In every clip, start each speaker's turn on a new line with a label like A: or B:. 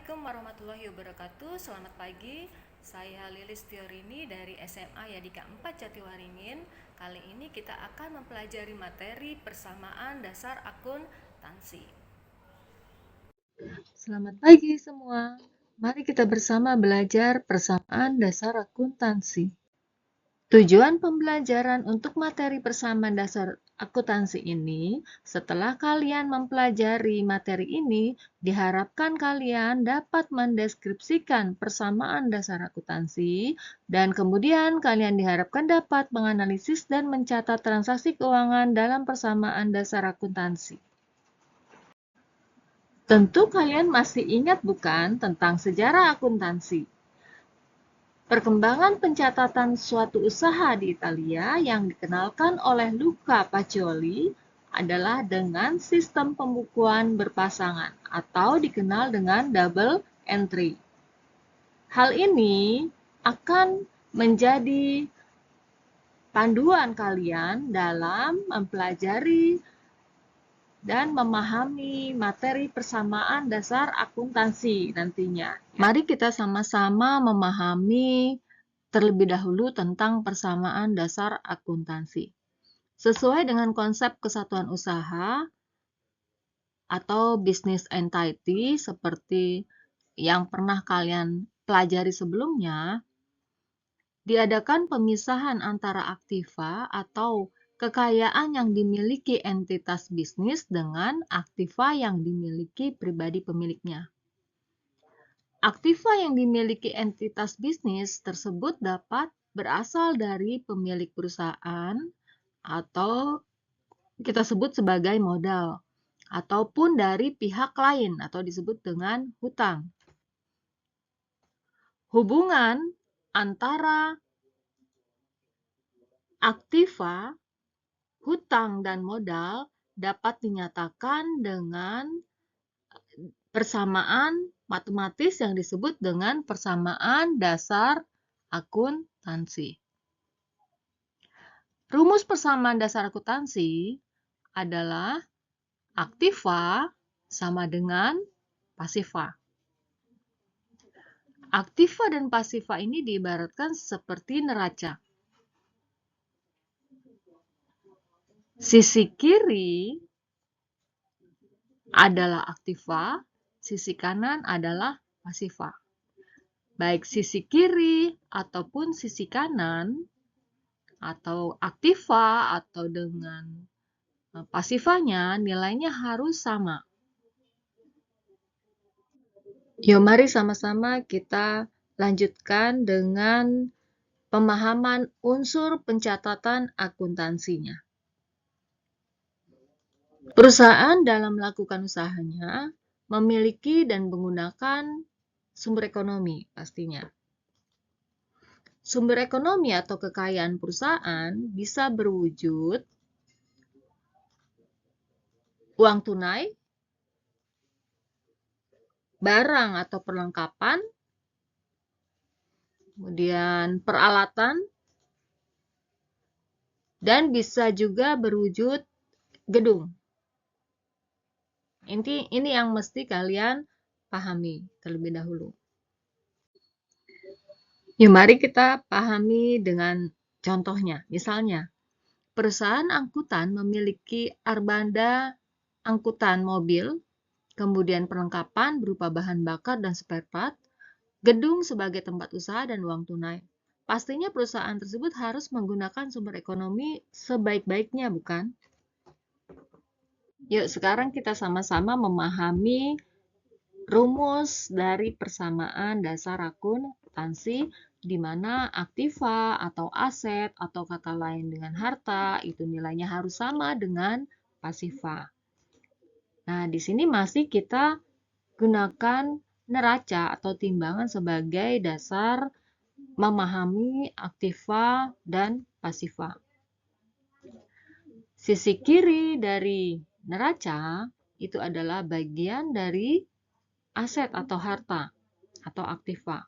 A: Assalamualaikum warahmatullahi wabarakatuh. Selamat pagi. Saya Lilis Tiorini dari SMA Yadika 4 Jatiwaringin. Kali ini kita akan mempelajari materi persamaan dasar akuntansi.
B: Selamat pagi semua. Mari kita bersama belajar persamaan dasar akuntansi. Tujuan pembelajaran untuk materi persamaan dasar akuntansi ini, setelah kalian mempelajari materi ini, diharapkan kalian dapat mendeskripsikan persamaan dasar akuntansi, dan kemudian kalian diharapkan dapat menganalisis dan mencatat transaksi keuangan dalam persamaan dasar akuntansi. Tentu kalian masih ingat bukan tentang sejarah akuntansi? Perkembangan pencatatan suatu usaha di Italia yang dikenalkan oleh Luca Pacioli adalah dengan sistem pembukuan berpasangan atau dikenal dengan double entry. Hal ini akan menjadi panduan kalian dalam mempelajari dan memahami materi persamaan dasar akuntansi nantinya. Mari kita sama-sama memahami terlebih dahulu tentang persamaan dasar akuntansi. Sesuai dengan konsep kesatuan usaha atau business entity seperti yang pernah kalian pelajari sebelumnya, diadakan pemisahan antara aktiva atau kekayaan yang dimiliki entitas bisnis dengan aktiva yang dimiliki pribadi pemiliknya. Aktiva yang dimiliki entitas bisnis tersebut dapat berasal dari pemilik perusahaan atau kita sebut sebagai modal, ataupun dari pihak lain atau disebut dengan hutang. Hubungan antara aktiva, hutang, dan modal dapat dinyatakan dengan persamaan matematis yang disebut dengan persamaan dasar akuntansi. Rumus persamaan dasar akuntansi adalah aktiva sama dengan pasiva. Aktiva dan pasiva ini diibaratkan seperti neraca. Sisi kiri adalah aktiva, sisi kanan adalah pasiva. Baik sisi kiri ataupun sisi kanan, atau aktiva atau dengan pasivanya, nilainya harus sama. Yuk mari sama-sama kita lanjutkan dengan pemahaman unsur pencatatan akuntansinya. Perusahaan dalam melakukan usahanya memiliki dan menggunakan sumber ekonomi pastinya. Sumber ekonomi atau kekayaan perusahaan bisa berwujud uang tunai, barang atau perlengkapan, kemudian peralatan, dan bisa juga berwujud gedung. Ini yang mesti kalian pahami terlebih dahulu. Yuk mari kita pahami dengan contohnya. Misalnya, perusahaan angkutan memiliki armada angkutan mobil, kemudian perlengkapan berupa bahan bakar dan spare part, gedung sebagai tempat usaha, dan uang tunai. Pastinya perusahaan tersebut harus menggunakan sumber ekonomi sebaik-baiknya, bukan? Yuk sekarang kita sama-sama memahami rumus dari persamaan dasar akuntansi, di mana aktiva atau aset atau kata lain dengan harta itu nilainya harus sama dengan pasiva. Nah, di sini masih kita gunakan neraca atau timbangan sebagai dasar memahami aktiva dan pasiva. Sisi kiri dari neraca itu adalah bagian dari aset atau harta atau aktiva.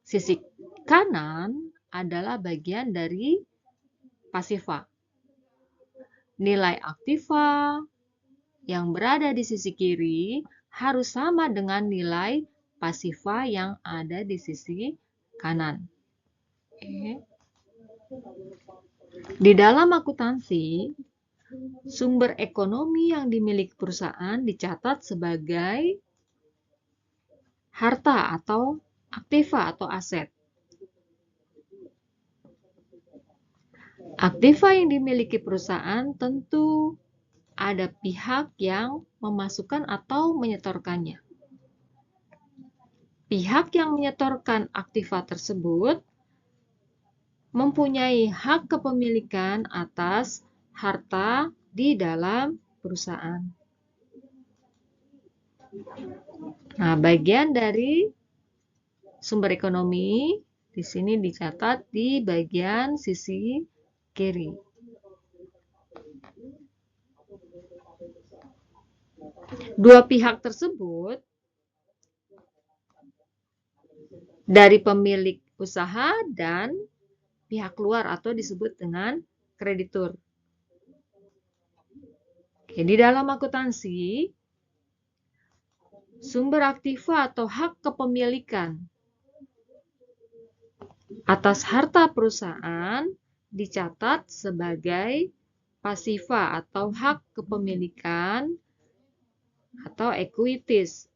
B: Sisi kanan adalah bagian dari pasiva. Nilai aktiva yang berada di sisi kiri harus sama dengan nilai pasifa yang ada di sisi kanan. Oke. Di dalam akuntansi, sumber ekonomi yang dimiliki perusahaan dicatat sebagai harta atau aktiva atau aset. Aktiva yang dimiliki perusahaan tentu ada pihak yang memasukkan atau menyetorkannya. Pihak yang menyetorkan aktiva tersebut mempunyai hak kepemilikan atas harta di dalam perusahaan. Nah, bagian dari sumber ekonomi di sini dicatat di bagian sisi kiri. Dua pihak tersebut dari pemilik usaha dan pihak luar atau disebut dengan kreditur. Oke, di dalam akuntansi, sumber aktiva atau hak kepemilikan atas harta perusahaan dicatat sebagai pasiva atau hak kepemilikan atau equities.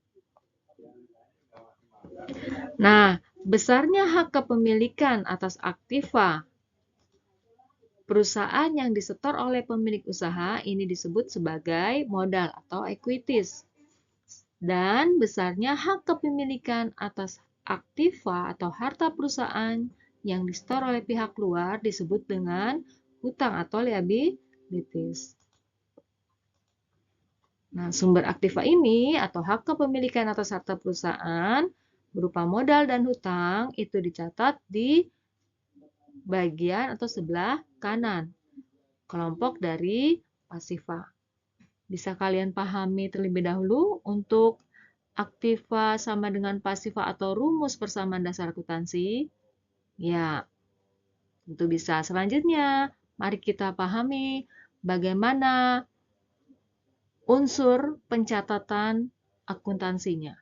B: Nah, besarnya hak kepemilikan atas aktiva perusahaan yang disetor oleh pemilik usaha ini disebut sebagai modal atau equities. Dan besarnya hak kepemilikan atas aktiva atau harta perusahaan yang disetor oleh pihak luar disebut dengan hutang atau liabilities. Nah, sumber aktiva ini atau hak kepemilikan atas harta perusahaan berupa modal dan hutang itu dicatat di bagian atau sebelah kanan kelompok dari pasiva. Bisa kalian pahami terlebih dahulu untuk aktiva sama dengan pasiva atau rumus persamaan dasar akuntansi? Ya, tentu bisa. Selanjutnya, mari kita pahami bagaimana unsur pencatatan akuntansinya.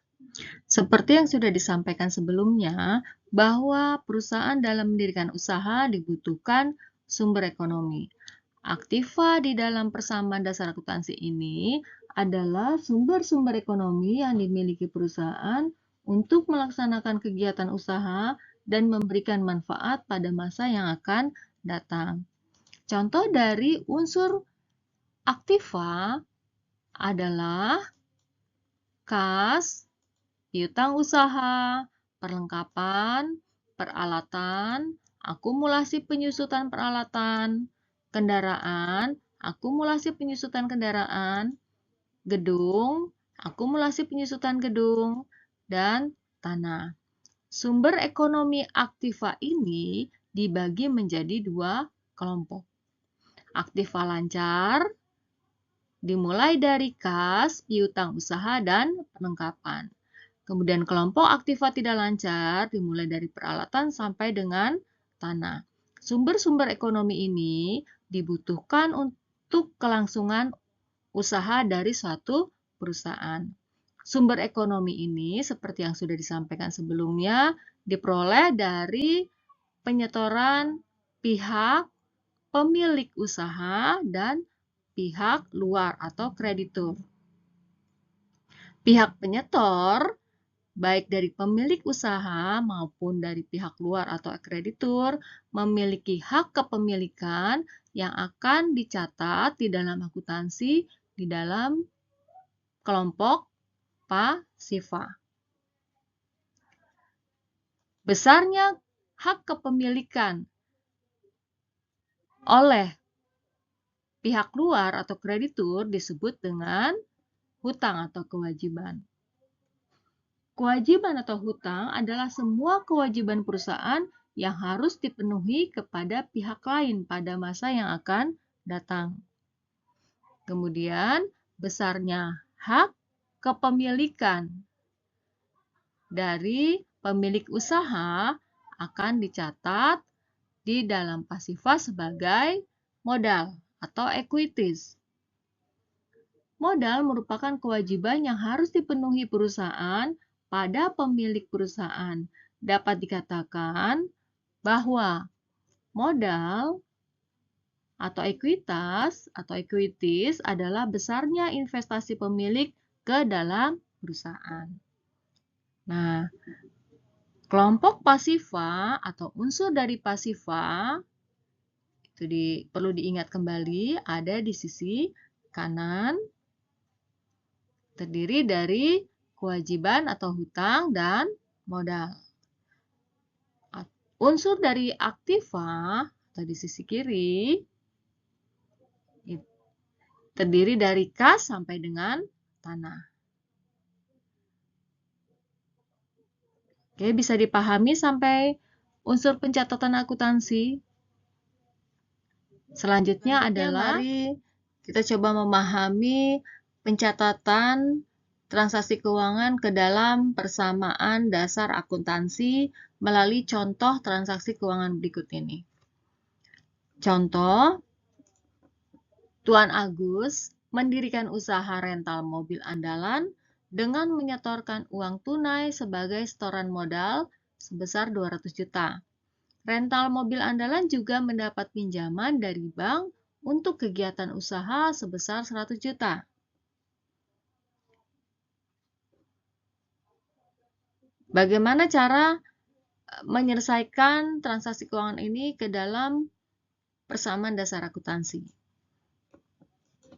B: Seperti yang sudah disampaikan sebelumnya, bahwa perusahaan dalam mendirikan usaha dibutuhkan sumber ekonomi. Aktiva di dalam persamaan dasar akuntansi ini adalah sumber-sumber ekonomi yang dimiliki perusahaan untuk melaksanakan kegiatan usaha dan memberikan manfaat pada masa yang akan datang. Contoh dari unsur aktiva adalah kas, piutang usaha, perlengkapan, peralatan, akumulasi penyusutan peralatan, kendaraan, akumulasi penyusutan kendaraan, gedung, akumulasi penyusutan gedung, dan tanah. Sumber ekonomi aktiva ini dibagi menjadi dua kelompok. Aktiva lancar, dimulai dari kas, piutang usaha, dan perlengkapan. Kemudian kelompok aktiva tidak lancar dimulai dari peralatan sampai dengan tanah. Sumber-sumber ekonomi ini dibutuhkan untuk kelangsungan usaha dari suatu perusahaan. Sumber ekonomi ini seperti yang sudah disampaikan sebelumnya diperoleh dari penyetoran pihak pemilik usaha dan pihak luar atau kreditur. Pihak penyetor baik dari pemilik usaha maupun dari pihak luar atau kreditur, memiliki hak kepemilikan yang akan dicatat di dalam akuntansi di dalam kelompok pasiva. Besarnya hak kepemilikan oleh pihak luar atau kreditur disebut dengan hutang atau kewajiban. Kewajiban atau hutang adalah semua kewajiban perusahaan yang harus dipenuhi kepada pihak lain pada masa yang akan datang. Kemudian, besarnya hak kepemilikan dari pemilik usaha akan dicatat di dalam pasiva sebagai modal atau equities. Modal merupakan kewajiban yang harus dipenuhi perusahaan pada pemilik perusahaan. Dapat dikatakan bahwa modal atau ekuitas atau equities adalah besarnya investasi pemilik ke dalam perusahaan. Nah, kelompok pasifa atau unsur dari pasifa itu perlu diingat kembali, ada di sisi kanan, terdiri dari kewajiban atau hutang dan modal. Unsur dari aktiva atau di sisi kiri terdiri dari kas sampai dengan tanah. Oke, bisa dipahami sampai unsur pencatatan akuntansi. Selanjutnya adalah mari kita coba memahami pencatatan transaksi keuangan ke dalam persamaan dasar akuntansi melalui contoh transaksi keuangan berikut ini. Contoh, Tuan Agus mendirikan usaha rental mobil andalan dengan menyetorkan uang tunai sebagai setoran modal sebesar 200 juta. Rental mobil andalan juga mendapat pinjaman dari bank untuk kegiatan usaha sebesar 100 juta. Bagaimana cara menyelesaikan transaksi keuangan ini ke dalam persamaan dasar akuntansi?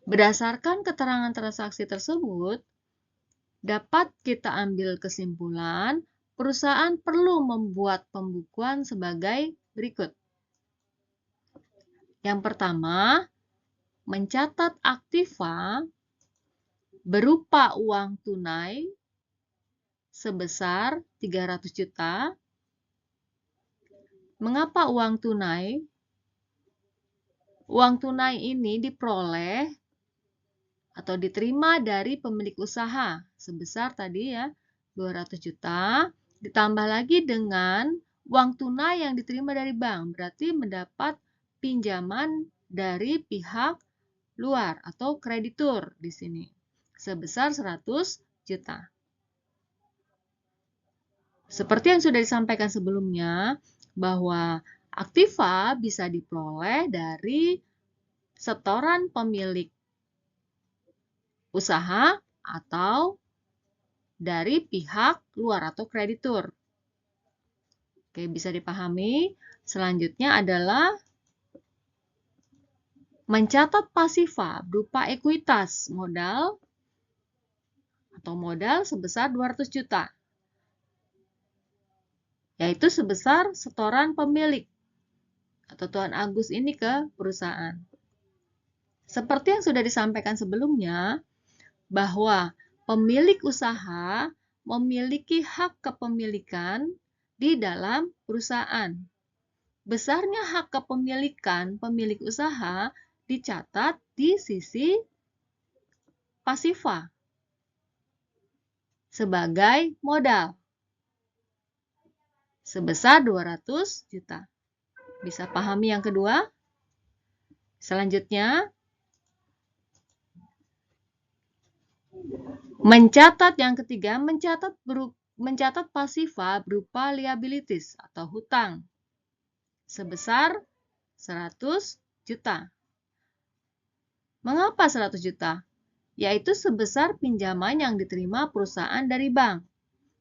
B: Berdasarkan keterangan transaksi tersebut, dapat kita ambil kesimpulan perusahaan perlu membuat pembukuan sebagai berikut. Yang pertama, mencatat aktiva berupa uang tunai sebesar 300 juta. Mengapa uang tunai? Uang tunai ini diperoleh atau diterima dari pemilik usaha sebesar tadi ya 200 juta ditambah lagi dengan uang tunai yang diterima dari bank, berarti mendapat pinjaman dari pihak luar atau kreditur di sini sebesar 100 juta. Seperti yang sudah disampaikan sebelumnya bahwa aktiva bisa diperoleh dari setoran pemilik usaha atau dari pihak luar atau kreditur. Oke, bisa dipahami. Selanjutnya adalah mencatat pasifa berupa ekuitas modal atau modal sebesar 200 juta. Yaitu sebesar setoran pemilik atau Tuan Agus ini ke perusahaan. Seperti yang sudah disampaikan sebelumnya, bahwa pemilik usaha memiliki hak kepemilikan di dalam perusahaan. Besarnya hak kepemilikan pemilik usaha dicatat di sisi pasifa sebagai modal sebesar 200 juta. Bisa pahami yang kedua? Selanjutnya, mencatat yang ketiga, mencatat pasifa berupa liabilities atau hutang sebesar 100 juta. Mengapa 100 juta? Yaitu sebesar pinjaman yang diterima perusahaan dari bank.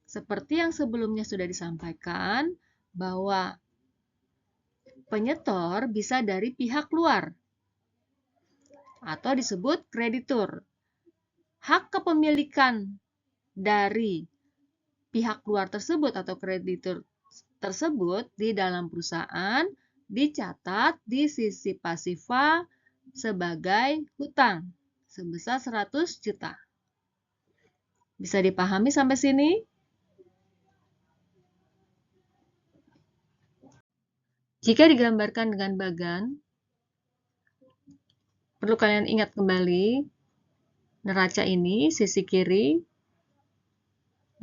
B: Seperti yang sebelumnya sudah disampaikan bahwa penyetor bisa dari pihak luar atau disebut kreditur. Hak kepemilikan dari pihak luar tersebut atau kreditur tersebut di dalam perusahaan dicatat di sisi pasifa sebagai hutang sebesar 100 juta. Bisa dipahami sampai sini? Jika digambarkan dengan bagan, perlu kalian ingat kembali neraca ini, sisi kiri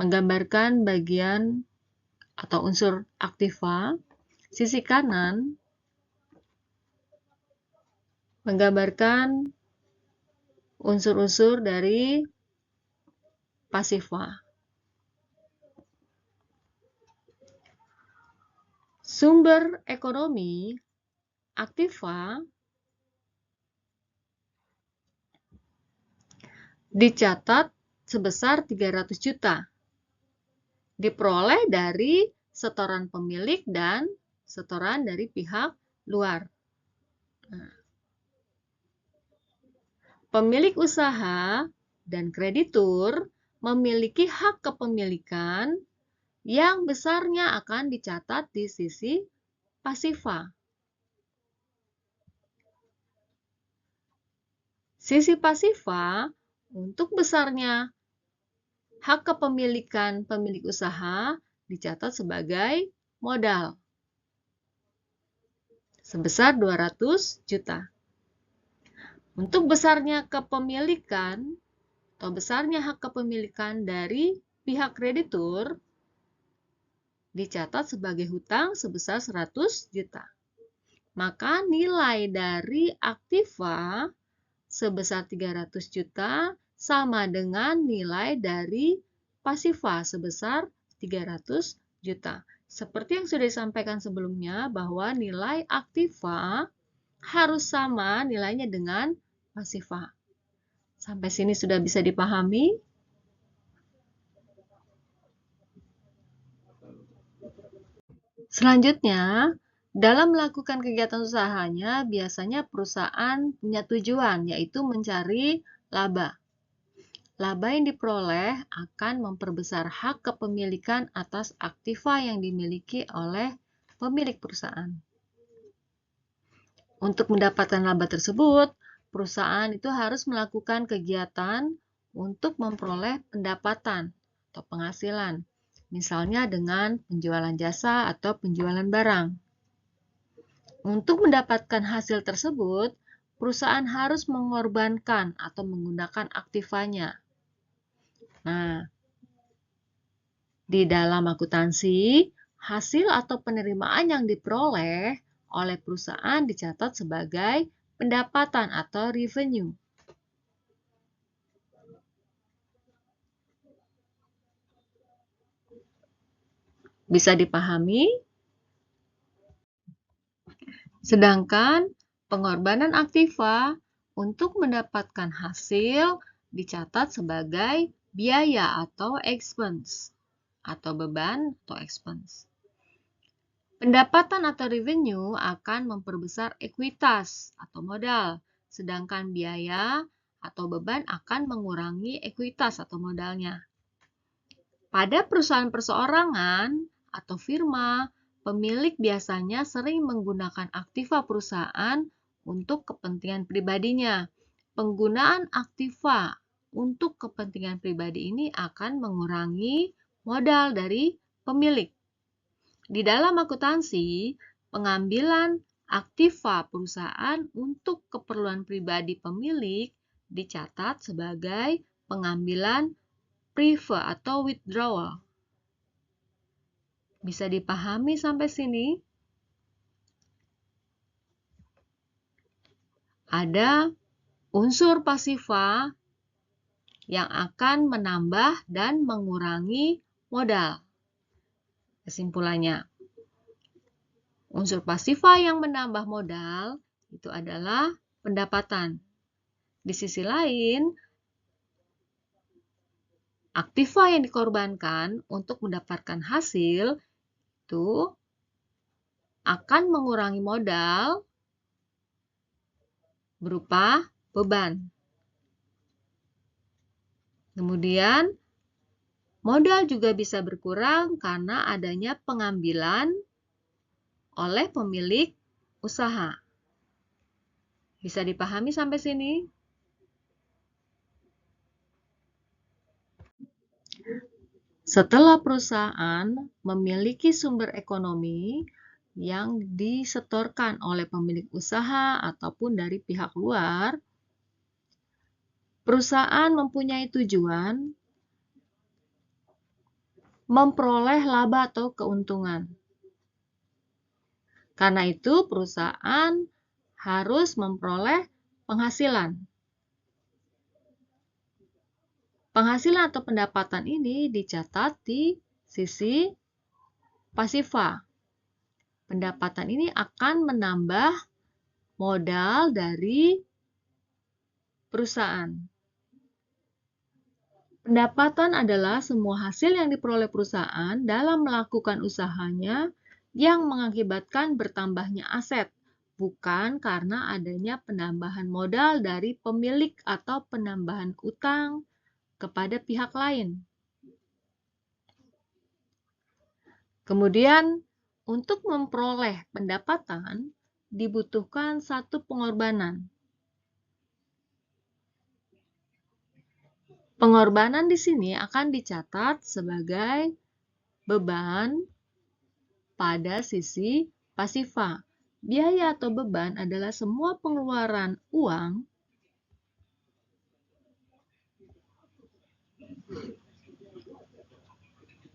B: menggambarkan bagian atau unsur aktiva, sisi kanan menggambarkan unsur-unsur dari pasifa. Sumber ekonomi aktiva dicatat sebesar 300 juta. Diperoleh dari setoran pemilik dan setoran dari pihak luar. Pemilik usaha dan kreditur memiliki hak kepemilikan yang besarnya akan dicatat di sisi pasifa. Sisi pasifa untuk besarnya hak kepemilikan pemilik usaha dicatat sebagai modal sebesar 200 juta. Untuk besarnya kepemilikan atau besarnya hak kepemilikan dari pihak kreditur dicatat sebagai hutang sebesar 100 juta. Maka nilai dari aktiva sebesar 300 juta sama dengan nilai dari pasifa sebesar 300 juta. Seperti yang sudah disampaikan sebelumnya bahwa nilai aktiva harus sama nilainya dengan pasifa. Sampai sini sudah bisa dipahami? Selanjutnya, dalam melakukan kegiatan usahanya, biasanya perusahaan punya tujuan, yaitu mencari laba. Laba yang diperoleh akan memperbesar hak kepemilikan atas aktiva yang dimiliki oleh pemilik perusahaan. Untuk mendapatkan laba tersebut, perusahaan itu harus melakukan kegiatan untuk memperoleh pendapatan atau penghasilan. Misalnya dengan penjualan jasa atau penjualan barang. Untuk mendapatkan hasil tersebut, perusahaan harus mengorbankan atau menggunakan aktivanya. Nah, di dalam akuntansi, hasil atau penerimaan yang diperoleh oleh perusahaan dicatat sebagai pendapatan atau revenue. Bisa dipahami? Sedangkan pengorbanan aktiva untuk mendapatkan hasil dicatat sebagai biaya atau expense atau beban atau expense. Pendapatan atau revenue akan memperbesar ekuitas atau modal, sedangkan biaya atau beban akan mengurangi ekuitas atau modalnya. Pada perusahaan perseorangan atau firma, pemilik biasanya sering menggunakan aktiva perusahaan untuk kepentingan pribadinya. Penggunaan aktiva untuk kepentingan pribadi ini akan mengurangi modal dari pemilik. Di dalam akuntansi, pengambilan aktiva perusahaan untuk keperluan pribadi pemilik dicatat sebagai pengambilan prive atau withdrawal. Bisa dipahami sampai sini? Ada unsur pasifa yang akan menambah dan mengurangi modal. Kesimpulannya, unsur pasifa yang menambah modal itu adalah pendapatan. Di sisi lain, aktiva yang dikorbankan untuk mendapatkan hasil itu akan mengurangi modal berupa beban. Kemudian, modal juga bisa berkurang karena adanya pengambilan oleh pemilik usaha. Bisa dipahami sampai sini? Setelah perusahaan memiliki sumber ekonomi yang disetorkan oleh pemilik usaha ataupun dari pihak luar, perusahaan mempunyai tujuan memperoleh laba atau keuntungan. Karena itu, perusahaan harus memperoleh penghasilan. Penghasilan atau pendapatan ini dicatat di sisi pasifa. Pendapatan ini akan menambah modal dari perusahaan. Pendapatan adalah semua hasil yang diperoleh perusahaan dalam melakukan usahanya yang mengakibatkan bertambahnya aset, bukan karena adanya penambahan modal dari pemilik atau penambahan utang kepada pihak lain. Kemudian, untuk memperoleh pendapatan dibutuhkan satu pengorbanan. Pengorbanan di sini akan dicatat sebagai beban pada sisi pasifa. Biaya atau beban adalah semua pengeluaran uang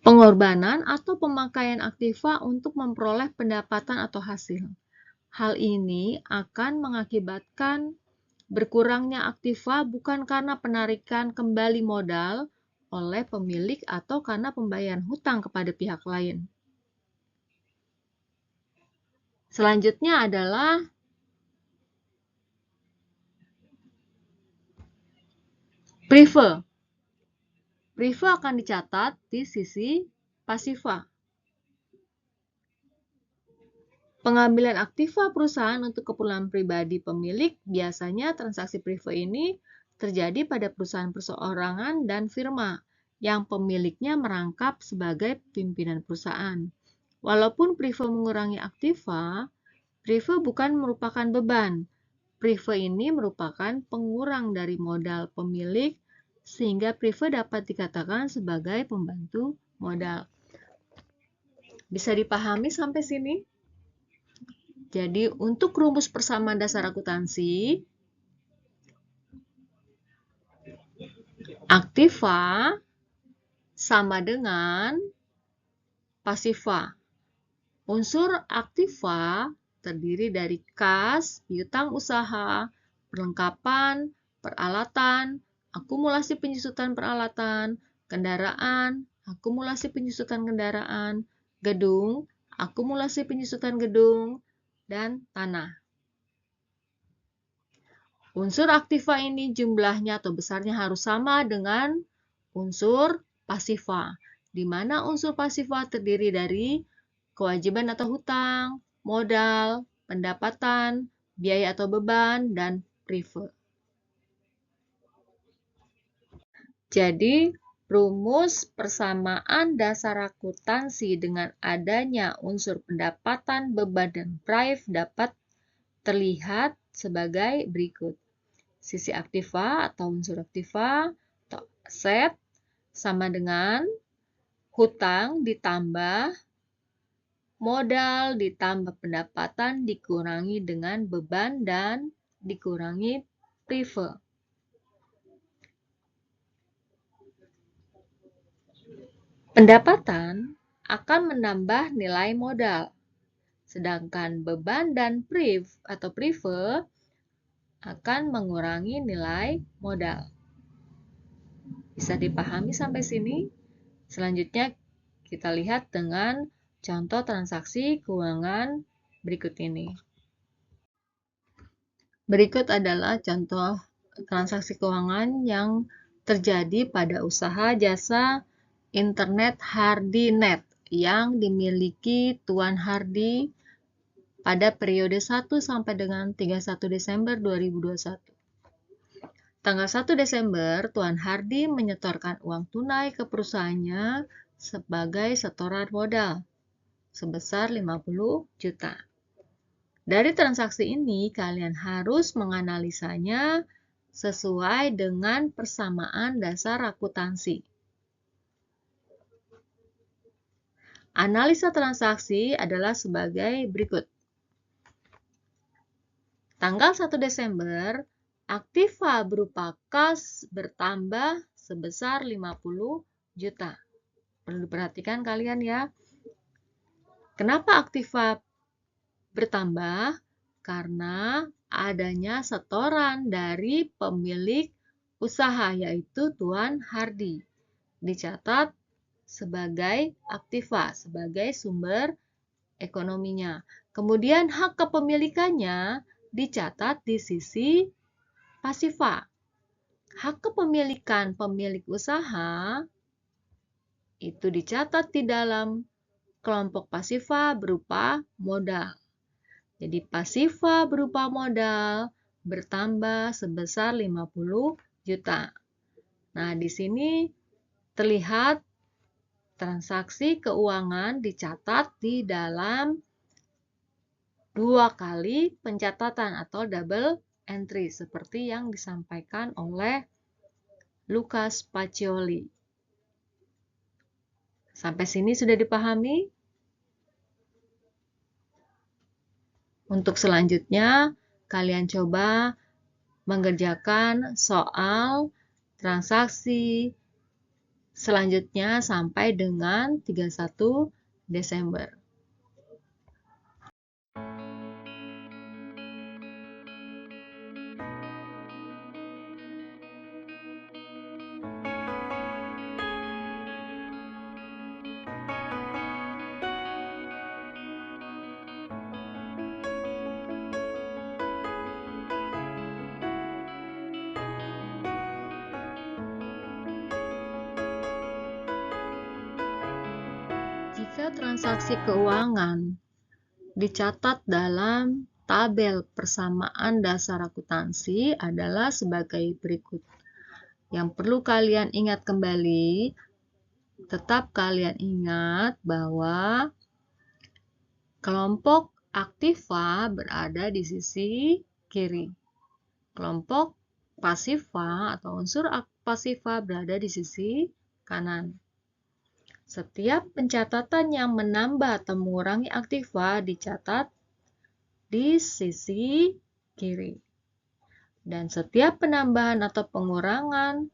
B: pengorbanan atau pemakaian aktiva untuk memperoleh pendapatan atau hasil. Hal ini akan mengakibatkan berkurangnya aktiva bukan karena penarikan kembali modal oleh pemilik atau karena pembayaran hutang kepada pihak lain. Selanjutnya adalah prive. Prive akan dicatat di sisi pasifa. Pengambilan aktiva perusahaan untuk keperluan pribadi pemilik, biasanya transaksi prive ini terjadi pada perusahaan perseorangan dan firma yang pemiliknya merangkap sebagai pimpinan perusahaan. Walaupun prive mengurangi aktiva, prive bukan merupakan beban. Prive ini merupakan pengurang dari modal pemilik, sehingga prive dapat dikatakan sebagai pembantu modal. Bisa dipahami sampai sini? Jadi, untuk rumus persamaan dasar akuntansi, aktiva sama dengan pasiva. Unsur aktiva terdiri dari kas, piutang usaha, perlengkapan, peralatan, akumulasi penyusutan peralatan, kendaraan, akumulasi penyusutan kendaraan, gedung, akumulasi penyusutan gedung, dan tanah. Unsur aktiva ini jumlahnya atau besarnya harus sama dengan unsur pasiva, di mana unsur pasiva terdiri dari kewajiban atau hutang, modal, pendapatan, biaya atau beban, dan prive. Jadi, rumus persamaan dasar akuntansi dengan adanya unsur pendapatan, beban, dan prive dapat terlihat sebagai berikut. Sisi aktiva atau unsur aktiva atau aset sama dengan hutang ditambah modal ditambah pendapatan dikurangi dengan beban dan dikurangi prive. Pendapatan akan menambah nilai modal, sedangkan beban dan prive akan mengurangi nilai modal. Bisa dipahami sampai sini? Selanjutnya kita lihat dengan contoh transaksi keuangan berikut ini. Berikut adalah contoh transaksi keuangan yang terjadi pada usaha jasa internet HardiNet yang dimiliki Tuan Hardi pada periode 1 sampai dengan 31 Desember 2021. Tanggal 1 Desember, Tuan Hardi menyetorkan uang tunai ke perusahaannya sebagai setoran modal sebesar 50 juta. Dari transaksi ini, kalian harus menganalisanya sesuai dengan persamaan dasar akuntansi. Analisa transaksi adalah sebagai berikut. Tanggal 1 Desember, aktiva berupa kas bertambah sebesar 50 juta. Perlu diperhatikan kalian ya. Kenapa aktiva bertambah? Karena adanya setoran dari pemilik usaha yaitu Tuan Hardi. Dicatat sebagai aktiva, sebagai sumber ekonominya. Kemudian hak kepemilikannya dicatat di sisi pasifa. Hak kepemilikan pemilik usaha itu dicatat di dalam kelompok pasifa berupa modal. Jadi pasifa berupa modal bertambah sebesar 50 juta. Nah, di sini terlihat transaksi keuangan dicatat di dalam 2 kali pencatatan atau double entry seperti yang disampaikan oleh Lucas Pacioli. Sampai sini sudah dipahami? Untuk selanjutnya, kalian coba mengerjakan soal transaksi selanjutnya sampai dengan 31 Desember. Jika transaksi keuangan dicatat dalam tabel persamaan dasar akuntansi adalah sebagai berikut. Yang perlu kalian ingat kembali, tetap kalian ingat bahwa kelompok aktiva berada di sisi kiri. Kelompok pasiva atau unsur pasiva berada di sisi kanan. Setiap pencatatan yang menambah atau mengurangi aktiva dicatat di sisi kiri. Dan setiap penambahan atau pengurangan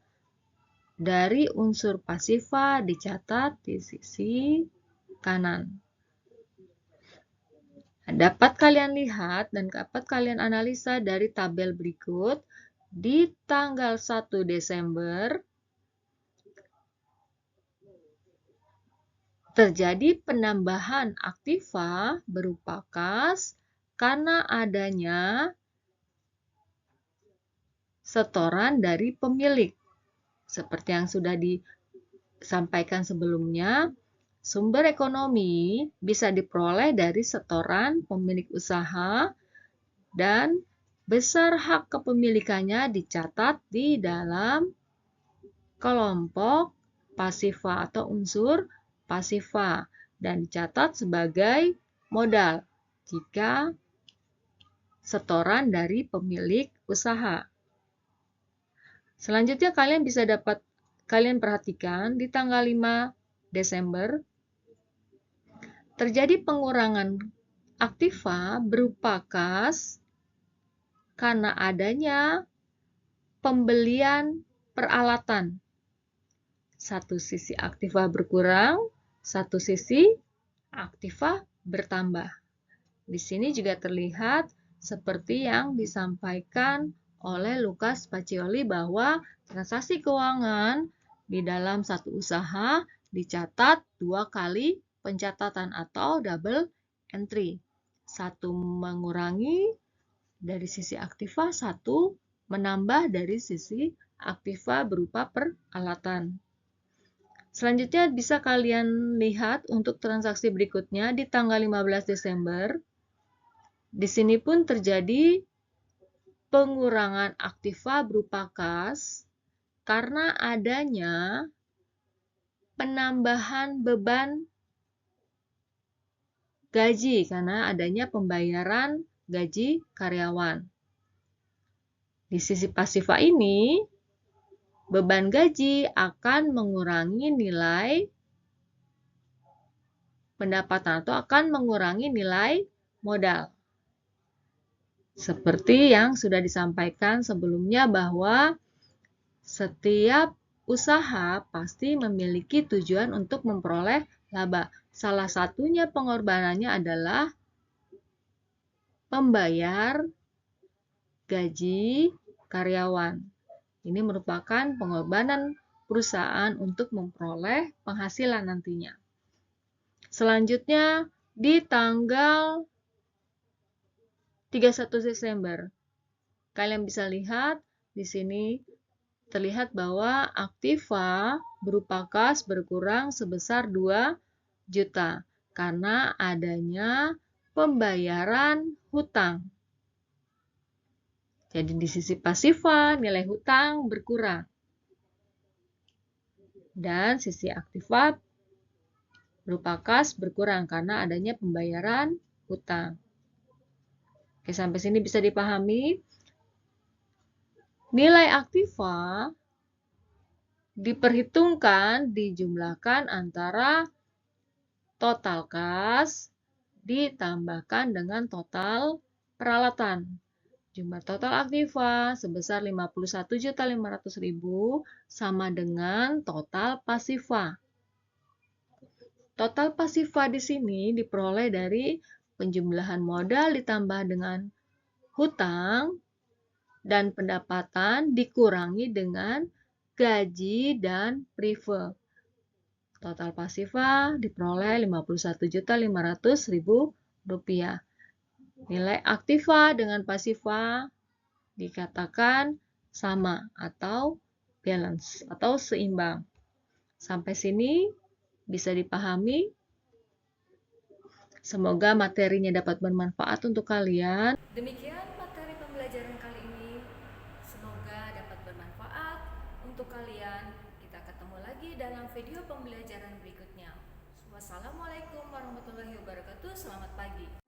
B: dari unsur pasiva dicatat di sisi kanan. Dapat kalian lihat dan dapat kalian analisa dari tabel berikut. Di tanggal 1 Desember terjadi penambahan aktiva berupa kas karena adanya setoran dari pemilik. Seperti yang sudah disampaikan sebelumnya, sumber ekonomi bisa diperoleh dari setoran pemilik usaha dan besar hak kepemilikannya dicatat di dalam kelompok pasiva atau unsur pasiva dan dicatat sebagai modal jika setoran dari pemilik usaha. Selanjutnya kalian perhatikan di tanggal 5 Desember terjadi pengurangan aktiva berupa kas karena adanya pembelian peralatan. Satu sisi aktiva berkurang, satu sisi aktiva bertambah. Di sini juga terlihat seperti yang disampaikan oleh Lucas Pacioli bahwa transaksi keuangan di dalam satu usaha dicatat 2 kali pencatatan atau double entry. Satu mengurangi dari sisi aktiva, satu menambah dari sisi aktiva berupa peralatan. Selanjutnya bisa kalian lihat untuk transaksi berikutnya di tanggal 15 Desember. Di sini pun terjadi pengurangan aktiva berupa kas karena adanya penambahan beban gaji karena adanya pembayaran gaji karyawan. Di sisi pasiva ini, beban gaji akan mengurangi nilai pendapatan atau akan mengurangi nilai modal. Seperti yang sudah disampaikan sebelumnya bahwa setiap usaha pasti memiliki tujuan untuk memperoleh laba. Salah satunya pengorbanannya adalah membayar gaji karyawan. Ini merupakan pengorbanan perusahaan untuk memperoleh penghasilan nantinya. Selanjutnya, di tanggal 31 Desember. Kalian bisa lihat di sini terlihat bahwa aktiva berupa kas berkurang sebesar 2 juta karena adanya pembayaran hutang. Jadi di sisi pasifa nilai hutang berkurang. Dan sisi aktiva berupa kas berkurang karena adanya pembayaran hutang. Oke, sampai sini bisa dipahami. Nilai aktiva diperhitungkan dijumlahkan antara total kas ditambahkan dengan total peralatan. Jumlah total aktiva sebesar 51.500.000 sama dengan total pasiva. Total pasiva di sini diperoleh dari penjumlahan modal ditambah dengan hutang dan pendapatan dikurangi dengan gaji dan prive. Total pasiva diperoleh Rp51.500.000. Nilai aktiva dengan pasiva dikatakan sama atau balance atau seimbang. Sampai sini bisa dipahami? Semoga materinya dapat bermanfaat untuk kalian.
A: Demikian materi pembelajaran kali ini. Semoga dapat bermanfaat untuk kalian. Kita ketemu lagi dalam video pembelajaran berikutnya. Wassalamualaikum warahmatullahi wabarakatuh. Selamat pagi.